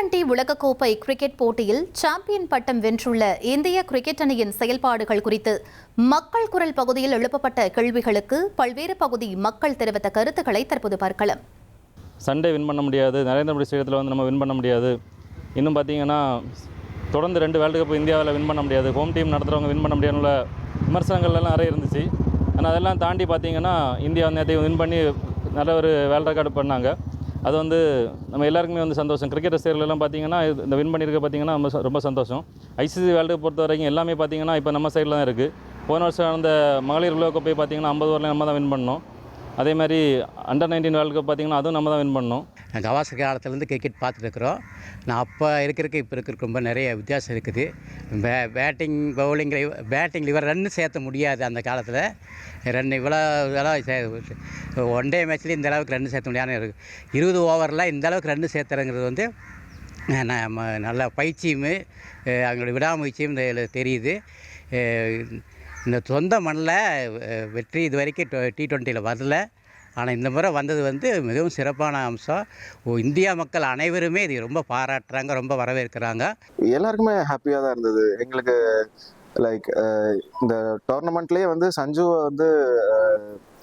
T20 உலகக்கோப்பை cricket போட்டியில் champion பட்டம் வென்றுள்ள இந்திய கிரிக்கெட் அணியின் செயல்பாடுகள் குறித்து மக்கள் குரல் பகுதியில் எழுப்பப்பட்ட கேள்விகளுக்கு பல்வேறு பகுதி மக்கள் தெரிவித்த கருத்துக்களை தற்போது பார்க்கலாம். சண்டே வின் பண்ண முடியாது, நரேந்திர மோடி ஸ்டேடியத்தில் நம்ம வின் பண்ண முடியாது. இன்னும் பார்த்தீங்கன்னா தொடர்ந்து 2 வேர்ல்டு கப் இந்தியாவில் வின் பண்ண முடியாது, ஹோம் டீம் நடத்துகிறவங்க வின் பண்ண முடியாதுள்ள விமர்சனங்கள்லாம் நிறைய இருந்துச்சு. ஆனால் அதெல்லாம் தாண்டி பார்த்தீங்கன்னா இந்தியா நேற்று வின் பண்ணி நல்ல ஒரு வேர்ல்டு ரெக்கார்டு பண்ணாங்க. அது நம்ம எல்லாருக்குமே சந்தோஷம். கிரிக்கெட் ரசிகர்களெல்லாம் பார்த்தீங்கன்னா இந்த வின் பண்ணியிருக்க பார்த்தீங்கன்னா ரொம்ப சந்தோஷம். ஐசிசி வேர்ல்டு கப் பொறுத்த வரைக்கும் எல்லாமே பார்த்தீங்கன்னா இப்போ நம்ம சைடில் தான் இருக்குது. போன வருஷம் அந்த மகளிர் உலகக்கோப்பை பார்த்தீங்கன்னா 50 ஓவரில் நம்ம தான் வின் பண்ணோம். அதே மாதிரி அண்டர் 19 வேர்ல்டு கப் பார்த்தீங்கன்னா அதுவும் நம்ம தான் வின் பண்ணோம். கவாஸ்கர் காலத்துலேருந்து கிரிக்கெட் பார்த்துருக்குறோம். நான் அப்போ இப்போ இருக்கிறதுக்கு ரொம்ப நிறைய வித்தியாசம் இருக்குது. பேட்டிங் இவர் ரன்னு சேர்த்த முடியாது. அந்த காலத்தில் ரன் இவ்வளோ ஒன் டே மேட்ச்லேயும் இந்த அளவுக்கு ரன்னு சேர்த்த முடியாது. 20 ஓவரில் இந்த அளவுக்கு ரன்னு சேர்த்துறங்கிறது நல்ல பயிற்சியும் அவங்களோட விடாமுயற்சியும் தெரியுது. இந்த சொந்த மண்ணில் வெற்றி இது வரைக்கும் T20 வரல. ஆனால் இந்த முறை வந்தது மிகவும் சிறப்பான அம்சம். இந்தியா மக்கள் அனைவருமே இது ரொம்ப பாராட்டுறாங்க, ரொம்ப வரவேற்கிறாங்க. எல்லாருக்குமே ஹாப்பியாக தான் இருந்தது. எங்களுக்கு லைக் இந்த டோர்னமெண்ட்லேயே சஞ்சுவை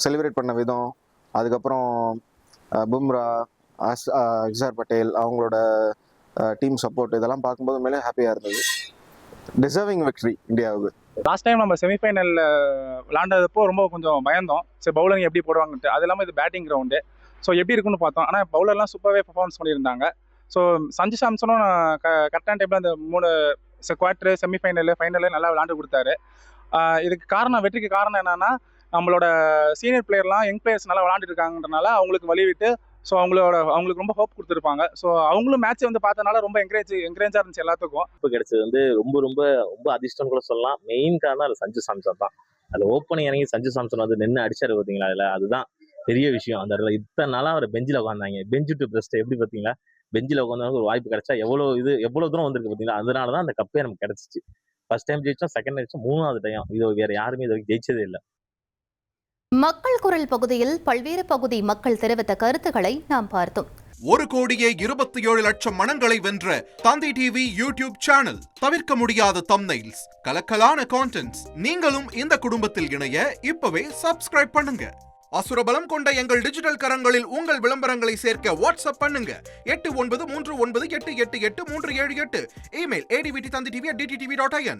செலிப்ரேட் பண்ண விதம், அதுக்கப்புறம் பும்ரா, அக்ஸர் பட்டேல் அவங்களோட டீம் சப்போர்ட் இதெல்லாம் பார்க்கும்போது மேலே ஹாப்பியாக இருந்தது. டிசர்விங் விக்ட்ரி இந்தியாவுக்கு. லாஸ்ட் டைம் நம்ம செமிஃபைனலில் விளாண்டப்போ ரொம்ப கொஞ்சம் பயந்தோம். சரி பவுலரிங் எப்படி போடுவாங்கன்ட்டு. அது இல்லாமல் இது பேட்டிங் கிரவுண்டு, ஸோ எப்படி இருக்குன்னு பார்த்தோம். ஆனால் பவுலர்லாம் சூப்பராகவே பர்ஃபார்மன்ஸ் பண்ணியிருந்தாங்க. ஸோ சஞ்சு சாம்சனும் கரெக்டான டைமில் அந்த 3 குவார்டரு, செமிஃபைனலு, ஃபைனலு நல்லா விளாண்டு கொடுத்தாரு. இதுக்கு காரணம், வெற்றிக்கு காரணம் என்னென்னா நம்மளோட சீனியர் பிளேயர்லாம் யங் பிளேயர்ஸ் நல்லா விளாண்டுட்டு இருக்காங்கன்றனால அவங்களுக்கு வழிவிட்டு ஸோ அவங்களுக்கு ரொம்ப ஹோப் கொடுத்துருப்பாங்க. ஸோ அவங்களும் மேட்ச் பார்த்தனால ரொம்ப என்கரேஜாக இருந்துச்சு எல்லாத்துக்கும். இப்போ கிடைச்சது ரொம்ப ரொம்ப ரொம்ப அதிர்ஷ்டம் கூட சொல்லலாம். மெயின் காரணம் அது சஞ்சு சாம்சன் தான். அது ஓப்பனிங் இறங்கி சஞ்சு சாம்சன் நின்று அடிச்சாரு பார்த்தீங்களா, அதில் அதுதான் பெரிய விஷயம். அந்த இடத்துல இத்தனை நாளாக அவர் பெஞ்சில் உட்காந்தாங்க. பெஞ்சு டு பெஸ்ட் எப்படி பார்த்தீங்களா, பெஞ்சில் உட்காந்தவங்க ஒரு வாய்ப்பு கிடைச்சா எவ்வளோ தூரம் வந்திருக்கு பார்த்தீங்களா. அதனால தான் அந்த கப்பே நமக்கு கிடைச்சிச்சு. ஃபர்ஸ்ட் டைம் ஜெயிச்சோம், செகண்ட் ஜெயிச்சோம், 3வது டைம். இது வேற யாருமே இது வரைக்கும் ஜெயிச்சதே இல்லை. மக்கள் குரல் பகுதியில் பல்வேறு பகுதி மக்கள் தெரிவித்த கருத்துக்களை நாம் பார்த்தோம். 1,27,00,000 மனங்களை வென்ற தந்தி டிவி யூடியூப் சேனல். தவிர்க்க முடியாத தம்ப்நெயில்ஸ், கலக்கலான கான்டென்ட்ஸ். நீங்களும் இந்த குடும்பத்தில் இணைய இப்பவே சப்ஸ்கிரைப் பண்ணுங்க. அசுரபலம் கொண்ட எங்கள் டிஜிட்டல் கரங்களில் உங்கள் விளம்பரங்களை சேர்க்க வாட்ஸ்அப் பண்ணுங்க. 893988883778. Email advtthanditv@dttv.in.